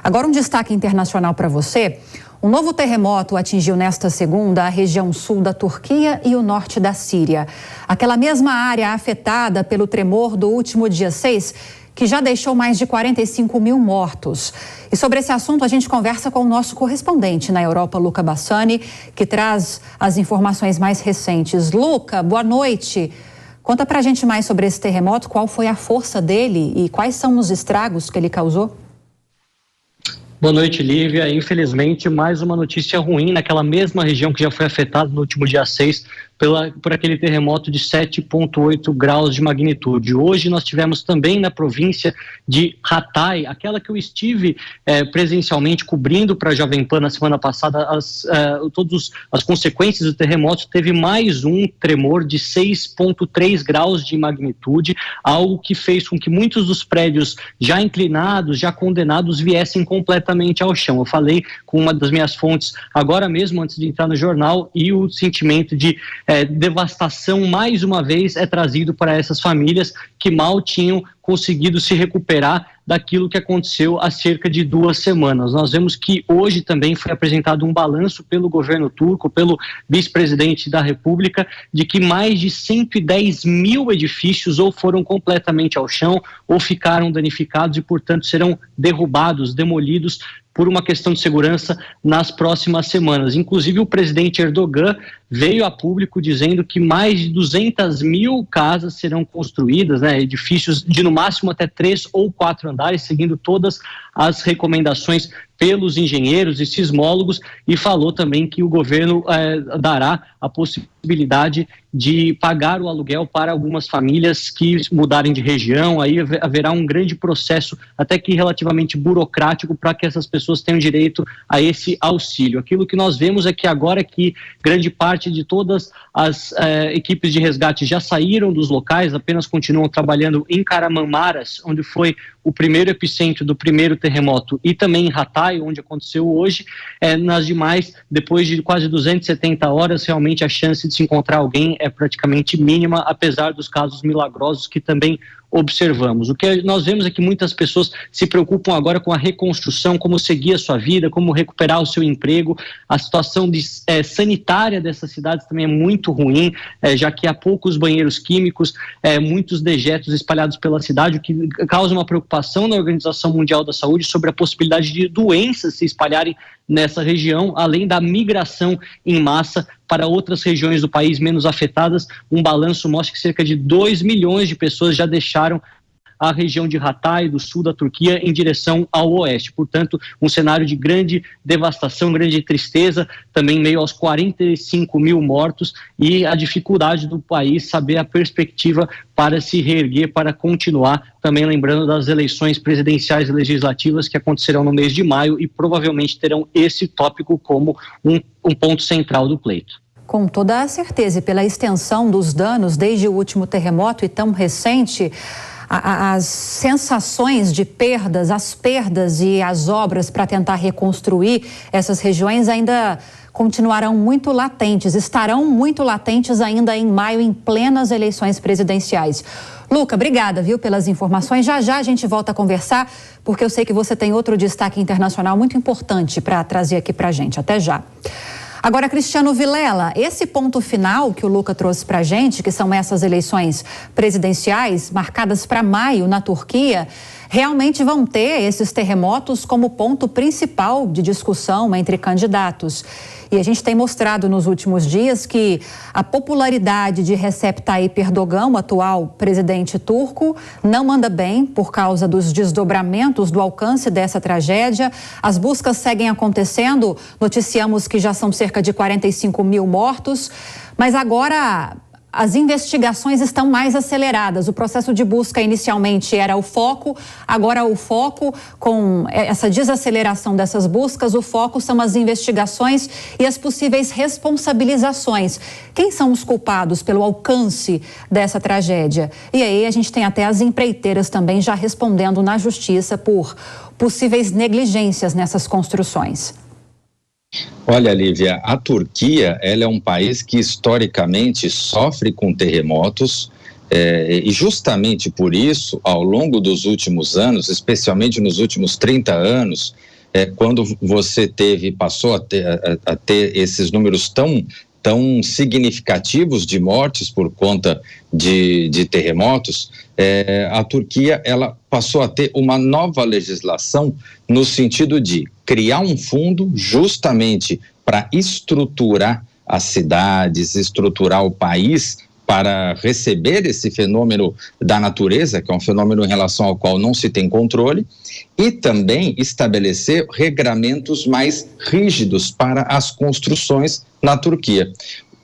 Agora um destaque internacional para você. Um novo terremoto atingiu nesta segunda a região sul da Turquia e o norte da Síria. Aquela mesma área afetada pelo tremor do último dia 6, que já deixou mais de 45 mil mortos. E sobre esse assunto a gente conversa com o nosso correspondente na Europa, Luca Bassani, que traz as informações mais recentes. Luca, boa noite. Conta pra gente mais sobre esse terremoto, qual foi a força dele e quais são os estragos que ele causou? Boa noite, Lívia. Infelizmente, mais uma notícia ruim naquela mesma região que já foi afetada no último dia 6 por aquele terremoto de 7,8 graus de magnitude. Hoje nós tivemos também na província de Hatay, aquela que eu estive presencialmente cobrindo para a Jovem Pan na semana passada, todas as consequências do terremoto. Teve mais um tremor de 6,3 graus de magnitude, algo que fez com que muitos dos prédios já inclinados, já condenados, viessem completamente ao chão. Eu falei com uma das minhas fontes agora mesmo, antes de entrar no jornal, e o sentimento de devastação, mais uma vez, é trazido para essas famílias que mal tinham conseguido se recuperar daquilo que aconteceu há cerca de 2 semanas. Nós vemos que hoje também foi apresentado um balanço pelo governo turco, pelo vice-presidente da República, de que mais de 110 mil edifícios ou foram completamente ao chão ou ficaram danificados e, portanto, serão derrubados, demolidos por uma questão de segurança nas próximas semanas. Inclusive, o presidente Erdogan veio a público dizendo que mais de 200 mil casas serão construídas, edifícios de no máximo até 3 ou 4 andares, seguindo todas as recomendações pelos engenheiros e sismólogos, e falou também que o governo dará a possibilidade de pagar o aluguel para algumas famílias que mudarem de região. Aí haverá um grande processo, até que relativamente burocrático, para que essas pessoas tenham direito a esse auxílio. Aquilo que nós vemos é que agora que grande parte de todas as equipes de resgate já saíram dos locais, apenas continuam trabalhando em Kahramanmaraş, onde foi o primeiro epicentro do primeiro terremoto, e também em Hatay, onde aconteceu hoje. Nas demais, depois de quase 270 horas, realmente a chance de se encontrar alguém é praticamente mínima, apesar dos casos milagrosos que também observamos. O que nós vemos é que muitas pessoas se preocupam agora com a reconstrução, como seguir a sua vida, como recuperar o seu emprego. A situação sanitária dessas cidades também é muito ruim, já que há poucos banheiros químicos, muitos dejetos espalhados pela cidade, o que causa uma preocupação na Organização Mundial da Saúde sobre a possibilidade de doenças se espalharem nessa região, além da migração em massa para outras regiões do país menos afetadas. Um balanço mostra que cerca de 2 milhões de pessoas já deixaram a região de Hatay, do sul da Turquia, em direção ao oeste. Portanto, um cenário de grande devastação, grande tristeza, também meio aos 45 mil mortos, e a dificuldade do país saber a perspectiva para se reerguer, para continuar, também lembrando das eleições presidenciais e legislativas que acontecerão no mês de maio e provavelmente terão esse tópico como um ponto central do pleito. Com toda a certeza, e pela extensão dos danos desde o último terremoto e tão recente, as sensações de perdas, as perdas e as obras para tentar reconstruir essas regiões ainda continuarão muito latentes, estarão muito latentes ainda em maio, em plenas eleições presidenciais. Luca, obrigada, viu, pelas informações. Já a gente volta a conversar, porque eu sei que você tem outro destaque internacional muito importante para trazer aqui para a gente. Até já. Agora, Cristiano Vilela, esse ponto final que o Luca trouxe para a gente, que são essas eleições presidenciais marcadas para maio na Turquia, realmente vão ter esses terremotos como ponto principal de discussão entre candidatos. E a gente tem mostrado nos últimos dias que a popularidade de Recep Tayyip Erdogan, o atual presidente turco, não anda bem por causa dos desdobramentos do alcance dessa tragédia. As buscas seguem acontecendo, noticiamos que já são cerca de 45 mil mortos, mas agora as investigações estão mais aceleradas. O processo de busca inicialmente era o foco, agora o foco, com essa desaceleração dessas buscas, o foco são as investigações e as possíveis responsabilizações. Quem são os culpados pelo alcance dessa tragédia? E aí a gente tem até as empreiteiras também já respondendo na justiça por possíveis negligências nessas construções. Olha, Lívia, a Turquia, ela é um país que historicamente sofre com terremotos, e justamente por isso, ao longo dos últimos anos, especialmente nos últimos 30 anos, quando você passou a ter esses números tão significativos de mortes por conta de terremotos, a Turquia ela passou a ter uma nova legislação no sentido de criar um fundo justamente para estruturar as cidades, estruturar o país para receber esse fenômeno da natureza, que é um fenômeno em relação ao qual não se tem controle, e também estabelecer regramentos mais rígidos para as construções na Turquia.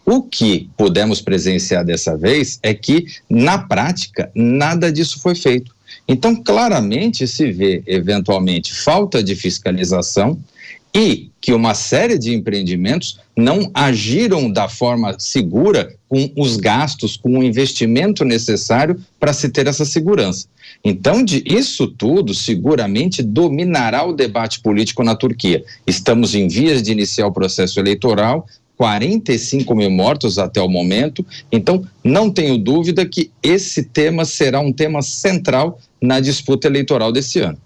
O que pudemos presenciar dessa vez é que, na prática, nada disso foi feito. Então, claramente se vê, eventualmente, falta de fiscalização e que uma série de empreendimentos não agiram da forma segura com os gastos, com o investimento necessário para se ter essa segurança. Então, isso tudo seguramente dominará o debate político na Turquia. Estamos em vias de iniciar o processo eleitoral, 45 mil mortos até o momento, então não tenho dúvida que esse tema será um tema central na disputa eleitoral desse ano.